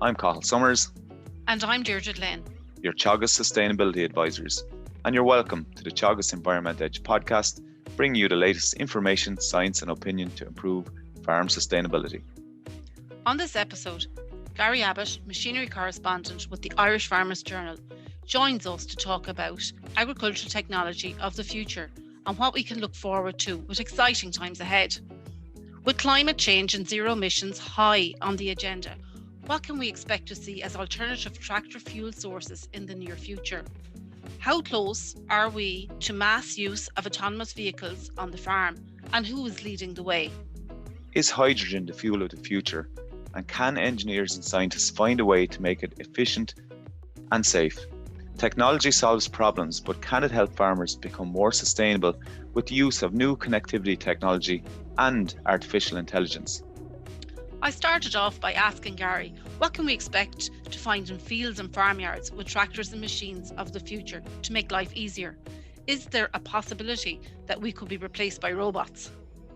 I'm Cathal Summers. And I'm Deirdre, Glynn, your Teagasc Sustainability Advisors. And you're welcome to the Teagasc Environment Edge podcast, bringing you the latest information, science and opinion to improve farm sustainability. On this episode, Gary Abbott, machinery correspondent with the Irish Farmers Journal, joins us to talk about agricultural technology of the future and what we can look forward to with exciting times ahead. With climate change and zero emissions high on the agenda, what can we expect to see as alternative tractor fuel sources in the near future? How close are we to mass use of autonomous vehicles on the farm, and who is leading the way? Is hydrogen the fuel of the future? And can engineers and scientists find a way to make it efficient and safe? Technology solves problems, but can it help farmers become more sustainable with the use of new connectivity technology and artificial intelligence? I started off by asking Gary, what can we expect to find in fields and farmyards with tractors and machines of the future to make life easier? Is there a possibility that we could be replaced by robots?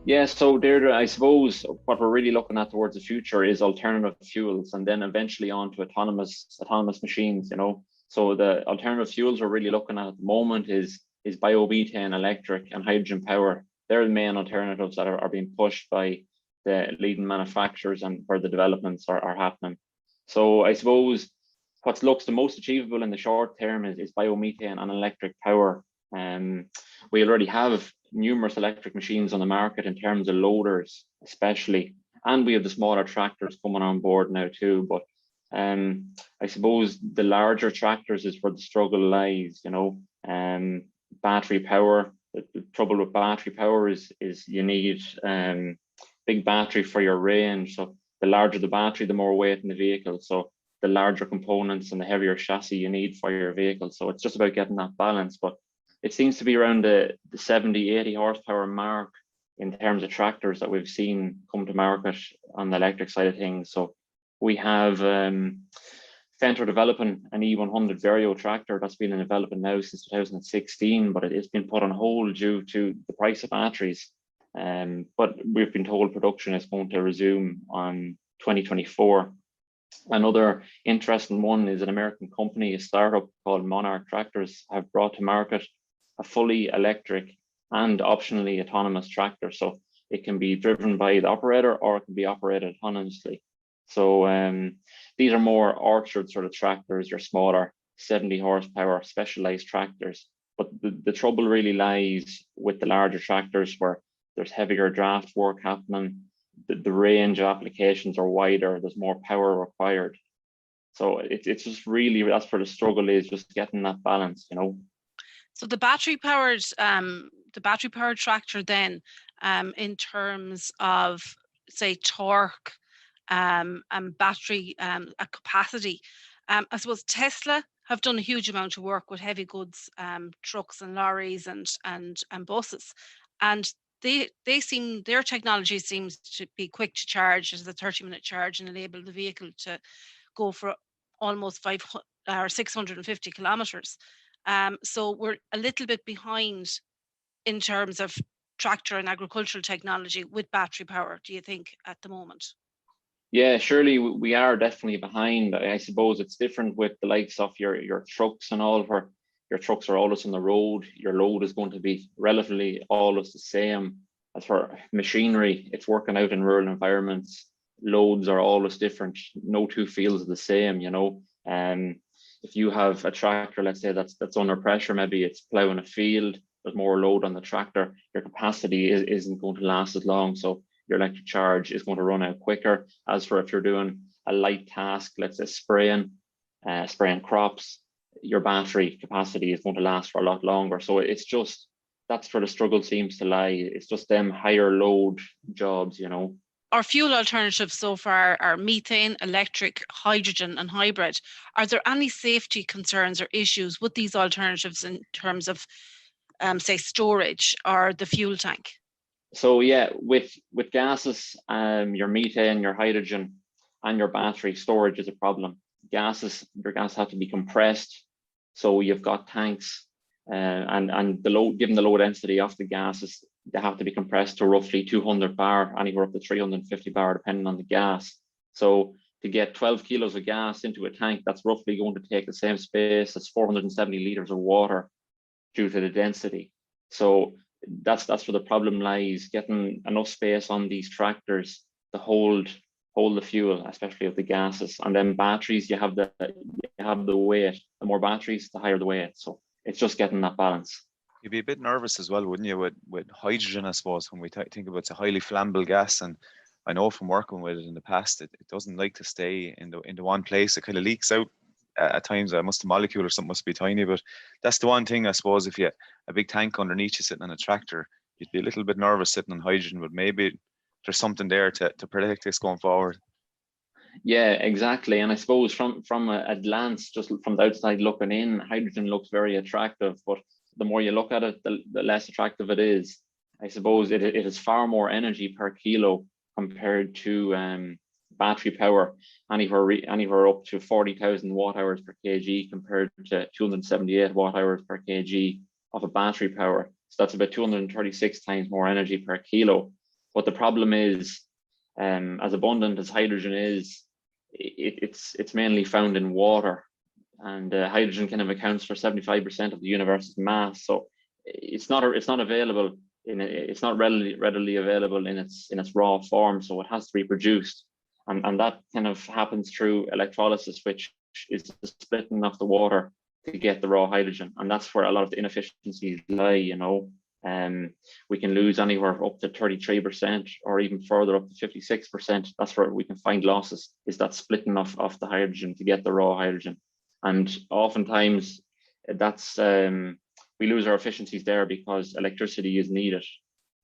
Yeah, so Deirdre, I suppose what we're really looking at towards the future is alternative fuels, and then eventually on to autonomous machines, So the alternative fuels we're really looking at the moment is biomethane, electric and hydrogen power. They're the main alternatives that are being pushed by the leading manufacturers and where the developments are happening. So I suppose what looks the most achievable in the short term is biomethane and electric power. We already have numerous electric machines on the market in terms of loaders, especially, and we have the smaller tractors coming on board now too. But I suppose the larger tractors is where the struggle lies. Battery power. The trouble with battery power is you need big battery for your range. So the larger the battery, the more weight in the vehicle. So the larger components and the heavier chassis you need for your vehicle. So it's just about getting that balance. But it seems to be around the 70, 80 horsepower mark in terms of tractors that we've seen come to market on the electric side of things. So we have Fendt developing an E100 Vario tractor that's been in development now since 2016, but it's been put on hold due to the price of batteries. But we've been told production is going to resume on 2024. Another interesting one is an American company, a startup called Monarch Tractors, have brought to market a fully electric and optionally autonomous tractor. So it can be driven by the operator or it can be operated autonomously. So these are more orchard sort of tractors, your smaller 70 horsepower specialized tractors. But the trouble really lies with the larger tractors where there's heavier draft work happening, the range of applications are wider, there's more power required. So it's just really, that's where the struggle is, just getting that balance, So the battery powered tractor then, in terms of say torque and battery capacity, I suppose Tesla have done a huge amount of work with heavy goods trucks and lorries and buses, and their technology seems to be quick to charge. As a 30-minute charge and enable the vehicle to go for almost 500 or 650 kilometers. So we're a little bit behind in terms of tractor and agricultural technology with battery power, do you think, at the moment? Yeah, surely we are definitely behind. I suppose it's different with the likes of your trucks and all, where your trucks are always on the road. Your load is going to be relatively always the same. As for machinery, it's working out in rural environments. Loads are always different. No two fields are the same, if you have a tractor, let's say that's under pressure, maybe it's plowing a field, there's more load on the tractor, your capacity isn't going to last as long. So your electric charge is going to run out quicker. As for if you're doing a light task, let's say spraying crops, your battery capacity is going to last for a lot longer. So it's just, that's where the struggle seems to lie. It's just them higher load jobs, Our fuel alternatives so far are methane, electric, hydrogen and hybrid. Are there any safety concerns or issues with these alternatives in terms of, say, storage or the fuel tank? So yeah, with gases, your methane, your hydrogen and your battery storage is a problem. Your gas have to be compressed. So you've got tanks and the load, given the low density of the gases, they have to be compressed to roughly 200 bar, anywhere up to 350 bar, depending on the gas. So to get 12 kilos of gas into a tank, that's roughly going to take the same space as 470 liters of water due to the density. So that's where the problem lies, getting enough space on these tractors to hold the fuel, especially of the gases. And then batteries, you have the weight. The more batteries, the higher the weight. So it's just getting that balance. You'd be a bit nervous as well, wouldn't you, with hydrogen, I suppose, when we think about it's a highly flammable gas, and I know from working with it in the past, it doesn't like to stay in the one place. It kind of leaks out at times. The molecule or something must be tiny, but that's the one thing, I suppose, if you a big tank underneath you sitting on a tractor, you'd be a little bit nervous sitting on hydrogen, but maybe there's something there to predict this going forward. Yeah, exactly. And I suppose from a glance, just from the outside looking in, hydrogen looks very attractive, but the more you look at it, the less attractive it is. I suppose it is far more energy per kilo compared to battery power, anywhere up to 40,000 watt hours per kg compared to 278 watt hours per kg of a battery power. So that's about 236 times more energy per kilo. But the problem is, as abundant as hydrogen is, it's mainly found in water, and hydrogen kind of accounts for 75% of the universe's mass. So it's not available it's not readily available in its raw form. So it has to be produced, and that kind of happens through electrolysis, which is the splitting of the water to get the raw hydrogen, and that's where a lot of the inefficiencies lie. We can lose anywhere up to 33% or even further up to 56%. That's where we can find losses, is that splitting of the hydrogen to get the raw hydrogen. And oftentimes that's we lose our efficiencies there because electricity is needed,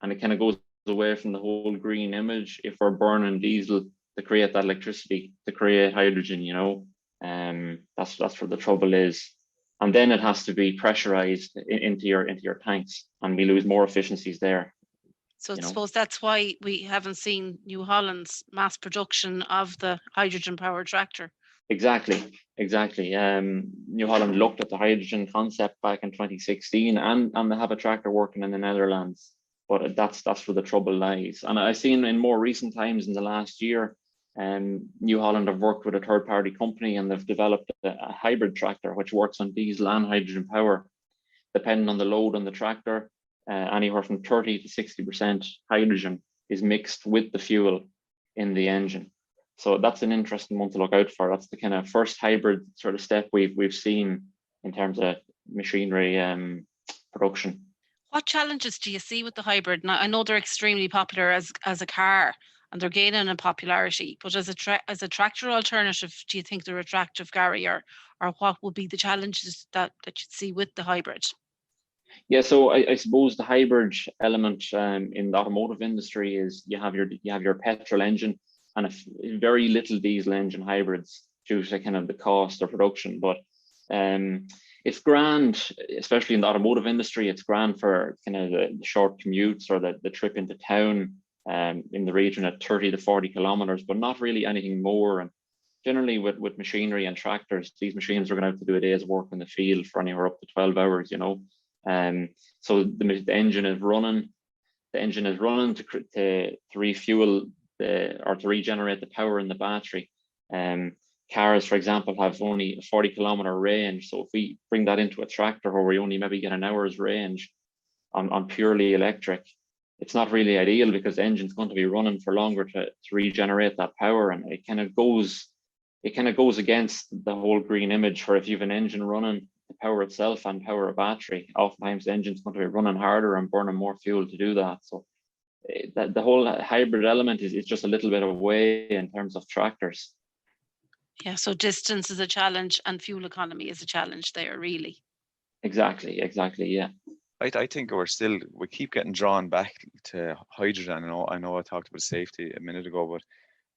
and it kind of goes away from the whole green image if we're burning diesel to create that electricity to create hydrogen. That's where the trouble is. And then it has to be pressurized into your tanks, and we lose more efficiencies there. So I suppose that's why we haven't seen New Holland's mass production of the hydrogen powered tractor. Exactly. New Holland looked at the hydrogen concept back in 2016, and they have a tractor working in the Netherlands. But that's where the trouble lies. And I've seen in more recent times, in the last year, New Holland have worked with a third-party company, and they've developed a hybrid tractor which works on diesel and hydrogen power. Depending on the load on the tractor, anywhere from 30 to 60% hydrogen is mixed with the fuel in the engine. So that's an interesting one to look out for. That's the kind of first hybrid sort of step we've seen in terms of machinery production. What challenges do you see with the hybrid? Now, I know they're extremely popular as a car, and they're gaining in popularity, but as a tractor alternative, do you think they're attractive, Gary, or what would be the challenges that you'd see with the hybrid? Yeah, so I suppose the hybrid element in the automotive industry is you have your petrol engine and a very little diesel engine hybrids due to kind of the cost of production. But it's grand, especially in the automotive industry. It's grand for kind of the short commutes or the trip into town in the region at 30 to 40 kilometers, but not really anything more. And generally with machinery and tractors, these machines are going to have to do a day's work in the field for anywhere up to 12 hours, so the engine is running. The engine is running to refuel or to regenerate the power in the battery. Cars, for example, have only a 40-kilometer range. So if we bring that into a tractor where we only maybe get an hour's range on purely electric, it's not really ideal, because the engine's going to be running for longer to regenerate that power, and it kind of goes against the whole green image. For if you have an engine running to power itself and power a battery, oftentimes the engine's going to be running harder and burning more fuel to do that. So the whole hybrid element is just a little bit away in terms of tractors. Yeah, so distance is a challenge and fuel economy is a challenge there, really. Exactly, yeah. I think we keep getting drawn back to hydrogen. I know I talked about safety a minute ago,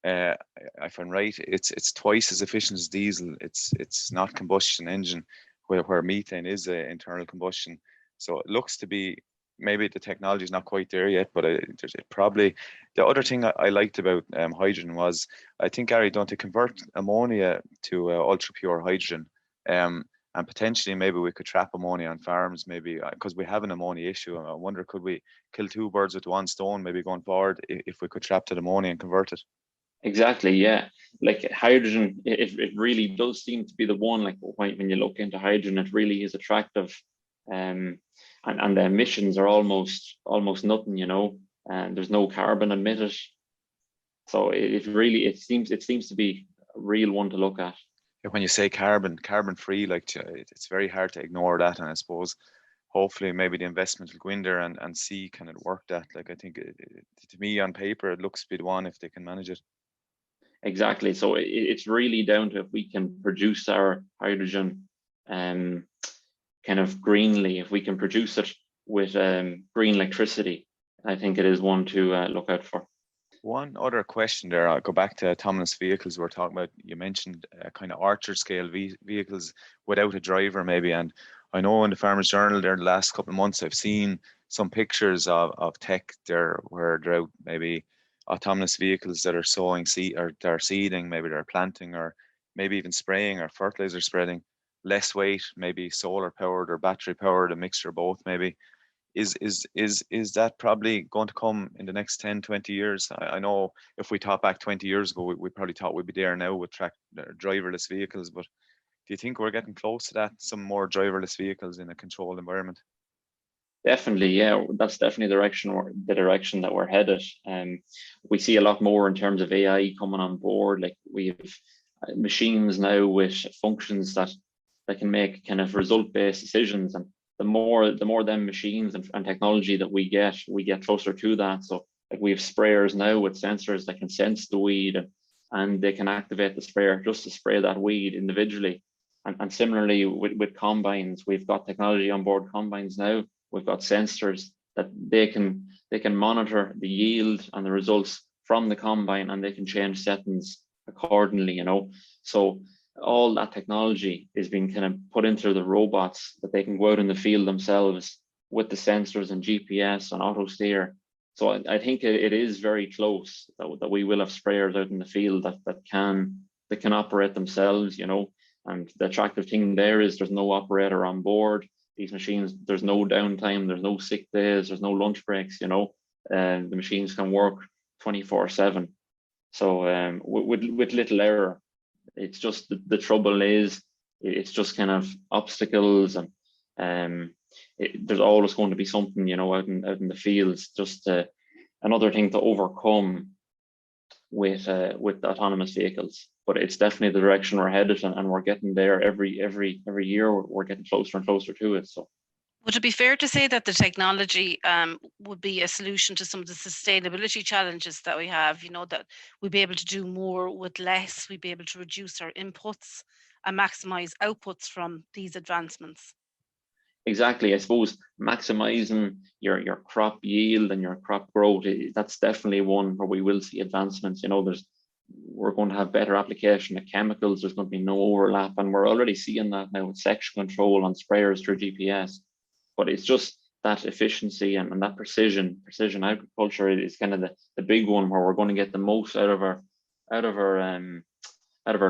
but if I'm right, it's twice as efficient as diesel. It's not combustion engine, where methane is internal combustion. So it looks to be, maybe the technology is not quite there yet, but probably. The other thing I liked about hydrogen was, I think, Gary, don't they convert ammonia to ultra pure hydrogen, and potentially maybe we could trap ammonia on farms, maybe, because we have an ammonia issue. I wonder, could we kill two birds with one stone, maybe going forward, if we could trap that ammonia and convert it? Exactly, yeah. Like hydrogen, it really does seem to be the one, like when you look into hydrogen, it really is attractive. And the emissions are almost nothing, and there's no carbon emitted. So it seems to be a real one to look at. When you say carbon free, like it's very hard to ignore that. And I suppose hopefully maybe the investment will go in there and see can it work that. Like I think to me on paper it looks to be the one if they can manage it. Exactly. So it's really down to if we can produce our hydrogen kind of greenly, if we can produce it with green electricity, I think it is one to look out for. One other question there, I'll go back to autonomous vehicles we're talking about. You mentioned kind of archer scale vehicles without a driver maybe. And I know in the Farmers Journal there the last couple of months, I've seen some pictures of tech there where they're out maybe autonomous vehicles that are sowing seed or they're seeding, maybe they're planting or maybe even spraying or fertilizer spreading, less weight, maybe solar powered or battery powered, a mixture of both maybe. Is that probably going to come in the next 10, 20 years? I know if we thought back 20 years ago, we probably thought we'd be there now with driverless vehicles, but do you think we're getting close to that, some more driverless vehicles in a controlled environment? Definitely, yeah, that's definitely the direction that we're headed. We see a lot more in terms of AI coming on board. Like we have machines now with functions that can make kind of result-based decisions, and the more them machines and technology that we get closer to that. So like we have sprayers now with sensors that can sense the weed and they can activate the sprayer just to spray that weed individually. And similarly with combines, we've got technology on board combines now. We've got sensors that they can monitor the yield and the results from the combine, and they can change settings accordingly, So all that technology is being kind of put into the robots that they can go out in the field themselves with the sensors and GPS and auto steer. So I think it is very close that we will have sprayers out in the field that can operate themselves, And the attractive thing there is there's no operator on board. These machines, there's no downtime, there's no sick days, there's no lunch breaks, and the machines can work 24/7. So with little error, it's just the trouble is it's just kind of obstacles, and there's always going to be something, out in the fields, just another thing to overcome with autonomous vehicles. But it's definitely the direction we're headed, and we're getting there every year. We're getting closer and closer to it. So, would it be fair to say that the technology would be a solution to some of the sustainability challenges that we have? That we'd be able to do more with less, we'd be able to reduce our inputs and maximize outputs from these advancements. Exactly. I suppose maximizing your crop yield and your crop growth, that's definitely one where we will see advancements. We're going to have better application of chemicals. There's going to be no overlap, and we're already seeing that now with section control on sprayers through GPS. But it's just that efficiency and that precision agriculture is kind of the big one where we're going to get the most out of our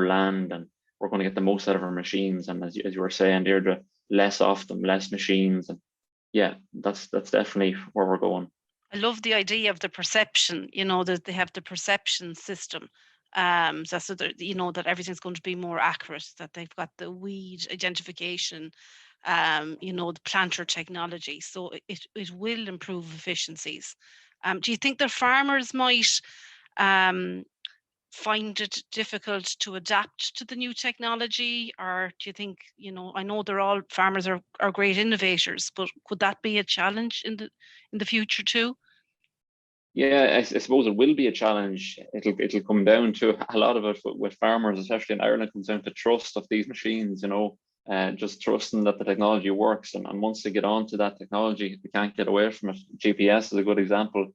land, and we're going to get the most out of our machines. And as you were saying, Deirdre, less of them, less machines, and yeah, that's definitely where we're going. I love the idea of the perception, that they have the perception system. So that, that everything's going to be more accurate, that they've got the weed identification, the planter technology. So it will improve efficiencies. Do you think that farmers might find it difficult to adapt to the new technology, or do you think, I know farmers are great innovators, but could that be a challenge in the future too? Yeah, I suppose it will be a challenge. It'll come down to a lot of it with farmers, especially in Ireland. It comes down to trust of these machines, just trusting that the technology works. And once they get onto that technology, they can't get away from it. GPS is a good example.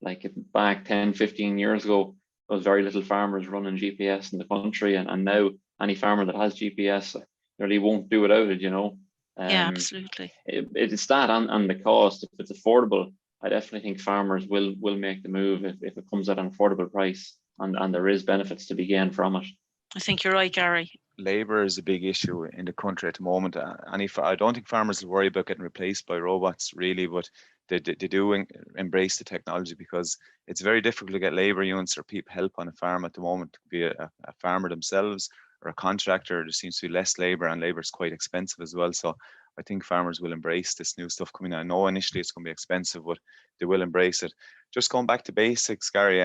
Like back 10, 15 years ago, there was very little farmers running GPS in the country, and now any farmer that has GPS really won't do without it. Yeah, absolutely. It's that and the cost. If it's affordable, I definitely think farmers will make the move if it comes at an affordable price, and there is benefits to be gained from it. I think you're right, Gary. Labour is a big issue in the country at the moment. I don't think farmers will worry about getting replaced by robots really, but they do embrace the technology, because it's very difficult to get labour units or people help on a farm at the moment. To be a farmer themselves or a contractor, there seems to be less labour, and labour is quite expensive as well. So I think farmers will embrace this new stuff coming out. I know initially it's going to be expensive, but they will embrace it. Just going back to basics, Gary,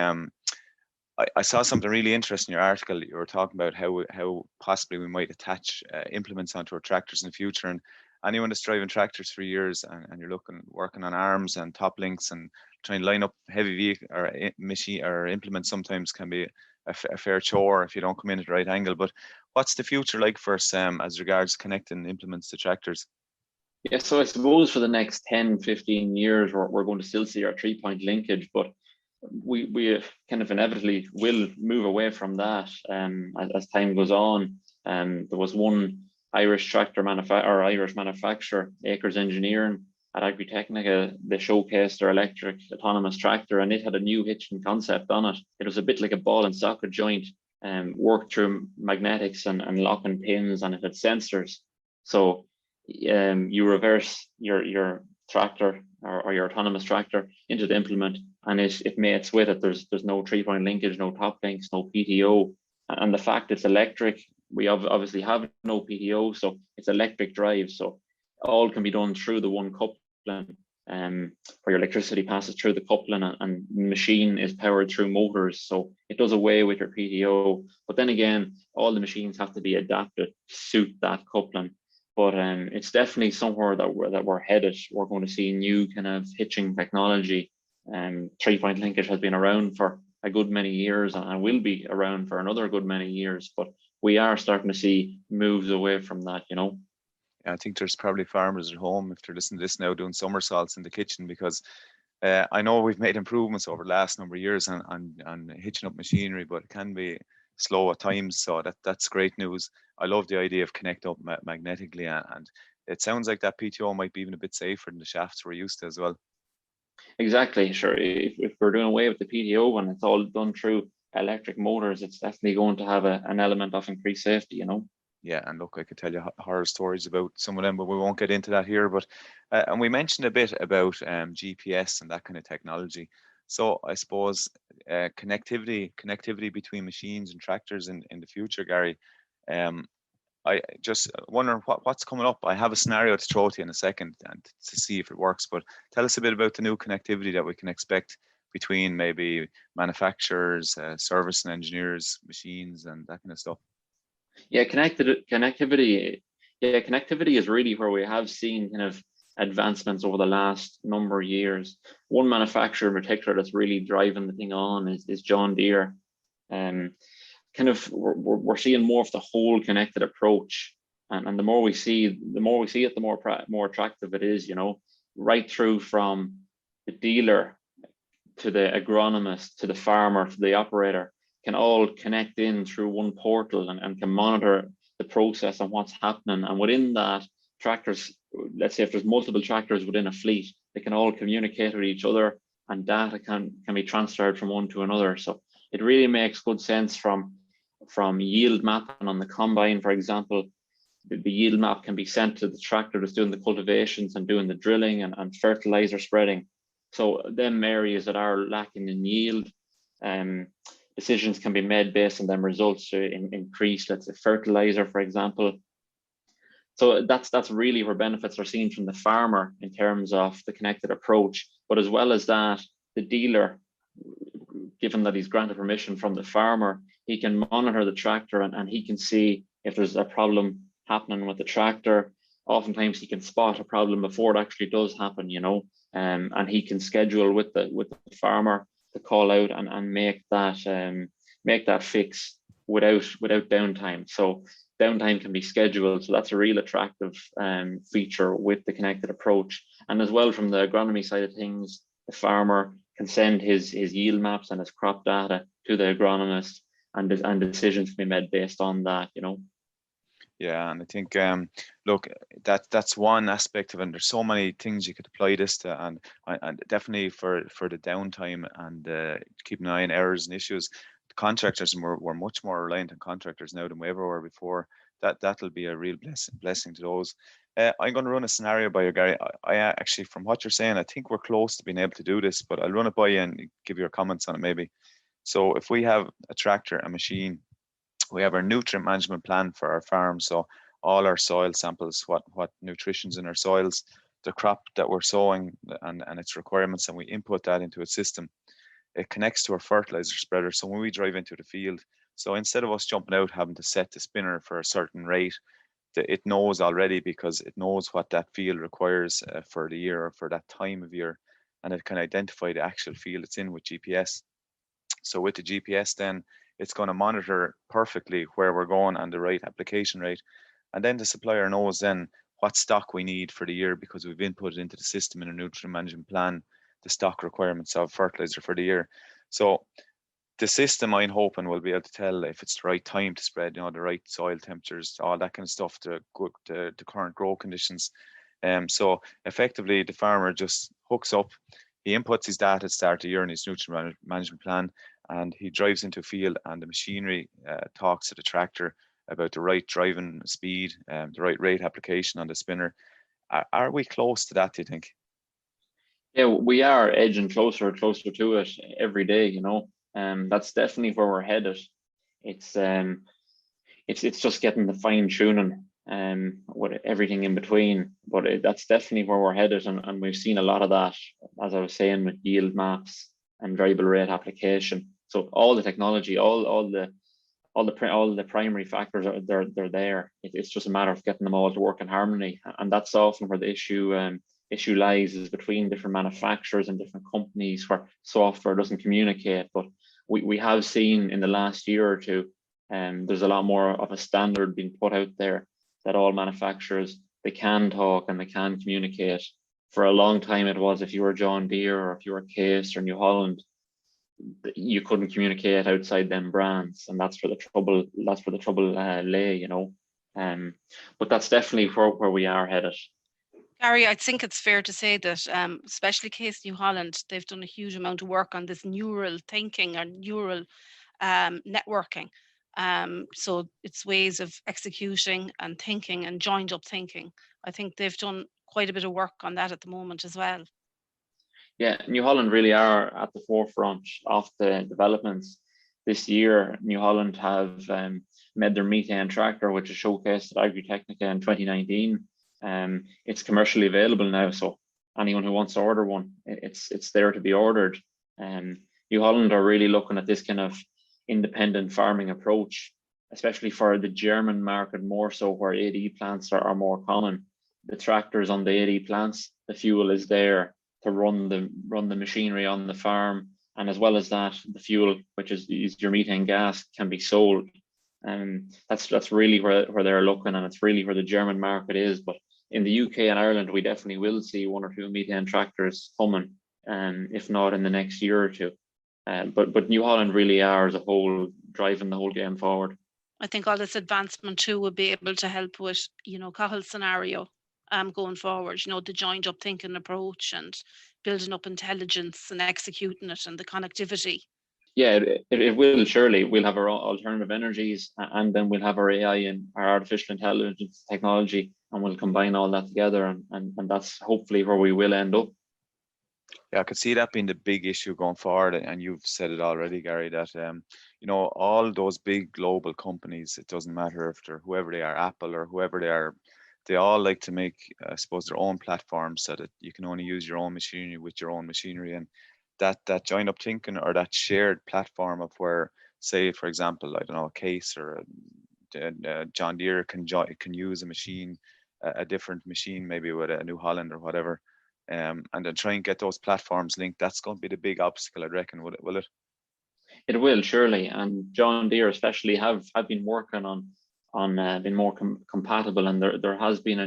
I saw something really interesting in your article. You were talking about how possibly we might attach implements onto our tractors in the future. And anyone that's driving tractors for years, and you're working on arms and top links and trying to line up heavy vehicle or machine or implements, sometimes can be a fair chore if you don't come in at the right angle. But what's the future like for us as regards connecting implements to tractors? Yeah, so I suppose for the next 10, 15 years, we're going to still see our 3-point linkage, but we kind of inevitably will move away from that as time goes on. There was one Irish manufacturer, Acres Engineering, at Agritechnica. They showcased their electric autonomous tractor, and it had a new hitching concept on it. It was a bit like a ball and socket joint, worked through magnetics and locking pins, and it had sensors. So you reverse your tractor or your autonomous tractor into the implement, and it mates with it. There's no 3-point linkage, no top links, no PTO. And the fact it's electric, we obviously have no PTO, so it's electric drive. So all can be done through the one coupling, where your electricity passes through the coupling, and the machine is powered through motors. So it does away with your PTO. But then again, all the machines have to be adapted to suit that coupling. But it's definitely somewhere that we're headed. We're going to see new kind of hitching technology. 3-point linkage has been around for a good many years and will be around for another good many years. But we are starting to see moves away from that, you know. I think there's probably farmers at home, if they're listening to this now, doing somersaults in the kitchen, because I know we've made improvements over the last number of years on hitching up machinery, but it can be slow at times. So that's great news. I love the idea of connect up magnetically, and it sounds like that PTO might be even a bit safer than the shafts we're used to as well. Exactly, sure. If we're doing away with the PTO and it's all done through electric motors, it's definitely going to have an element of increased safety, you know. Yeah, and look, I could tell you horror stories about some of them, but we won't get into that here. But and we mentioned a bit about GPS and that kind of technology. So I suppose connectivity between machines and tractors in the future, Gary. I just wonder what's coming up. I have a scenario to throw to you in a second and to see if it works. But tell us a bit about the new connectivity that we can expect between maybe manufacturers, service and engineers, machines, and that kind of stuff. Yeah, connectivity. Yeah, connectivity is really where we have seen kind of advancements over the last number of years. One manufacturer in particular that's really driving the thing on is John Deere. Kind of we're seeing more of the whole connected approach, and the more we see it, the more attractive it is. You know, right through from the dealer to the agronomist to the farmer to the operator can all connect in through one portal and can monitor the process and what's happening. And within that, tractors, let's say if there's multiple tractors within a fleet, they can all communicate with each other, and data can be transferred from one to another. So it really makes good sense from yield mapping on the combine, for example. The yield map can be sent to the tractor that's doing the cultivations and doing the drilling and fertilizer spreading. So them areas that are lacking in yield, decisions can be made based on them results to increase, let's say, fertilizer, for example. So that's really where benefits are seen from the farmer in terms of the connected approach. But as well as that, the dealer, given that he's granted permission from the farmer, he can monitor the tractor and he can see if there's a problem happening with the tractor. Oftentimes he can spot a problem before it actually does happen, you know, and he can schedule with the farmer to call out and make that fix without downtime. So downtime can be scheduled. So that's a real attractive feature with the connected approach. And as well, from the agronomy side of things, the farmer can send his yield maps and his crop data to the agronomist, and decisions can be made based on that, you know. Yeah, and I think look, that's one aspect of it. And there's so many things you could apply this to, and definitely for the downtime and keeping an eye on errors and issues. The contractors were much more reliant on contractors now than we ever were before. That'll be a real blessing to those. I'm going to run a scenario by you, Gary. I actually, from what you're saying, I think we're close to being able to do this, but I'll run it by you and give your comments on it maybe. So if we have a tractor, a machine, we have our nutrient management plan for our farm. So all our soil samples, what nutrition's in our soils, the crop that we're sowing and its requirements, and we input that into a system. It connects to our fertilizer spreader. So when we drive into the field, so instead of us jumping out having to set the spinner for a certain rate, it knows already, because it knows what that field requires for the year or for that time of year, and it can identify the actual field it's in with GPS. So with the GPS, then it's going to monitor perfectly where we're going and the right application rate, and then the supplier knows then what stock we need for the year, because we've inputted into the system in a nutrient management plan the stock requirements of fertilizer for the year. So the system, I'm hoping, will be able to tell if it's the right time to spread, the right soil temperatures, all that kind of stuff, the current grow conditions. So effectively, the farmer just hooks up, he inputs his data at the start of the year in his nutrient management plan, and he drives into a field, and the machinery talks to the tractor about the right driving speed, the right rate application on the spinner. Are we close to that, do you think? Yeah, we are edging closer and closer to it every day, that's definitely where we're headed. It's just getting the fine tuning with everything in between, but that's definitely where we're headed, and we've seen a lot of that, as I was saying, with yield maps and variable rate application. So all the technology, all the primary factors they're there. It's just a matter of getting them all to work in harmony, and that's often where the issue lies, is between different manufacturers and different companies where software doesn't communicate. But we have seen in the last year or two, there's a lot more of a standard being put out there that all manufacturers, they can talk and they can communicate. For a long time it was, if you were John Deere or if you were Case or New Holland, you couldn't communicate outside them brands, and that's where the trouble lay, but that's definitely where we are headed. Gary, I think it's fair to say that, especially Case New Holland, they've done a huge amount of work on this neural thinking or neural networking. So it's ways of executing and thinking and joined up thinking. I think they've done quite a bit of work on that at the moment as well. Yeah, New Holland really are at the forefront of the developments. This year, New Holland have made their methane tractor, which is showcased at Agritechnica in 2019. It's commercially available now, so anyone who wants to order one, it's there to be ordered. New Holland are really looking at this kind of independent farming approach, especially for the German market, more so where AD plants are more common. The tractors on the AD plants, the fuel is there to run the machinery on the farm, and as well as that, the fuel, which is your methane gas, can be sold. And that's really where they're looking, and it's really where the German market is. But in the UK and Ireland, we definitely will see one or two methane tractors coming, if not in the next year or two. But New Holland really are, as a whole, driving the whole game forward. I think all this advancement too will be able to help with, Cathal's scenario going forward, the joined up thinking approach and building up intelligence and executing it, and the connectivity. Yeah, it will surely. We'll have our alternative energies, and then we'll have our AI and our artificial intelligence technology, and we'll combine all that together, and that's hopefully where we will end up. Yeah, I could see that being the big issue going forward, and you've said it already, Gary, that all those big global companies, it doesn't matter if they're whoever they are, Apple or whoever they are, they all like to make, I suppose, their own platforms so that you can only use your own machinery with your own machinery, and that join up thinking, or that shared platform of where, say, for example, I don't know, a Case or John Deere can use a machine, a different machine, maybe with a New Holland or whatever. And then try and get those platforms linked. That's going to be the big obstacle, I reckon. Will it? It will surely, and John Deere especially have been working on being more compatible, and there has been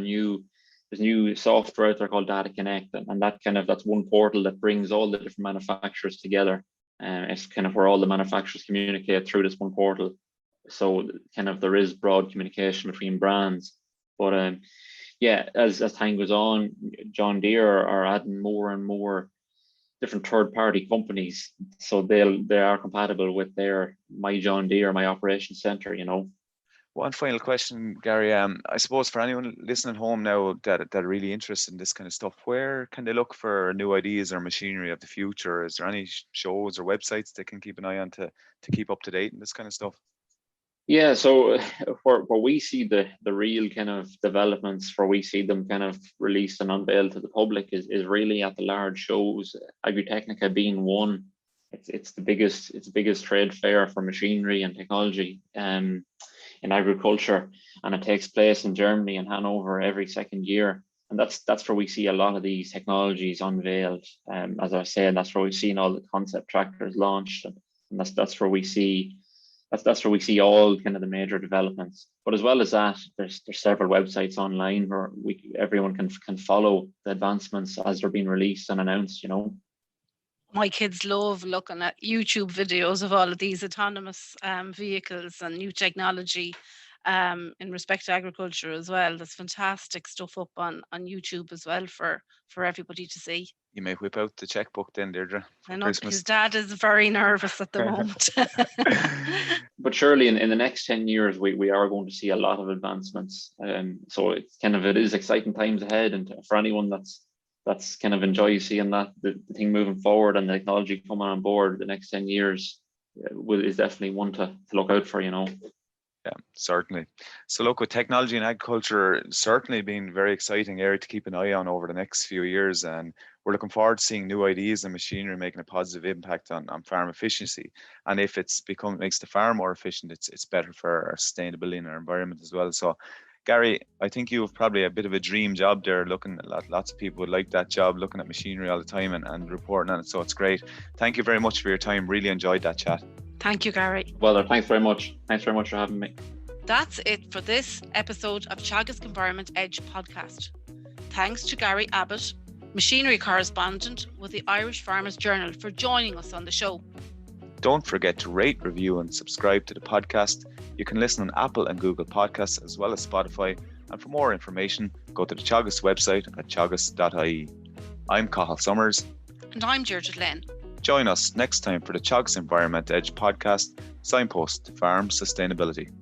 there's new software out there called Data Connect, and that's one portal that brings all the different manufacturers together. It's kind of where all the manufacturers communicate through this one portal. So kind of there is broad communication between brands, but yeah, as time goes on, John Deere are adding more and more different third-party companies, so they are compatible with their My John Deere, My Operations Center. One final question, Gary. I suppose for anyone listening at home now that are really interested in this kind of stuff, where can they look for new ideas or machinery of the future? Is there any shows or websites they can keep an eye on to keep up to date in this kind of stuff? Yeah, so where we see the real kind of developments, where we see them kind of released and unveiled to the public is really at the large shows, Agritechnica being one. It's the biggest trade fair for machinery and technology in agriculture, and it takes place in Germany and Hanover every second year. And that's where we see a lot of these technologies unveiled. As I said, that's where we've seen all the concept tractors launched, and that's where we see all kind of the major developments. But as well as that, there's several websites online where everyone can follow the advancements as they're being released and announced, My kids love looking at YouTube videos of all of these autonomous vehicles and new technology in respect to agriculture as well. There's fantastic stuff up on YouTube as well for everybody to see. You may whip out the checkbook then, Deirdre. I know Christmas. his dad is very nervous at the moment. But surely in the next 10 years, we are going to see a lot of advancements. So it is exciting times ahead. And for anyone that's kind of enjoys seeing that the thing moving forward and the technology coming on board the next 10 years is definitely one to look out for, Yeah, certainly. So look, with technology and agriculture certainly being very exciting area to keep an eye on over the next few years, and we're looking forward to seeing new ideas and machinery making a positive impact on farm efficiency. And if makes the farm more efficient, it's better for our sustainability and our environment as well. So Gary, I think you have probably a bit of a dream job there, looking at lots of people would like that job, looking at machinery all the time and reporting on it. So it's great. Thank you very much for your time. Really enjoyed that chat. Thank you, Gary. Well, thanks very much. Thanks very much for having me. That's it for this episode of Teagasc Environment Edge podcast. Thanks to Gary Abbott, machinery correspondent with the Irish Farmers Journal, for joining us on the show. Don't forget to rate, review and subscribe to the podcast. You can listen on Apple and Google Podcasts as well as Spotify. And for more information, go to the Teagasc website at teagasc.ie. I'm Cathal Summers. And I'm Deirdre Glynn. Join us next time for the Teagasc Environment Edge podcast, signpost to farm sustainability.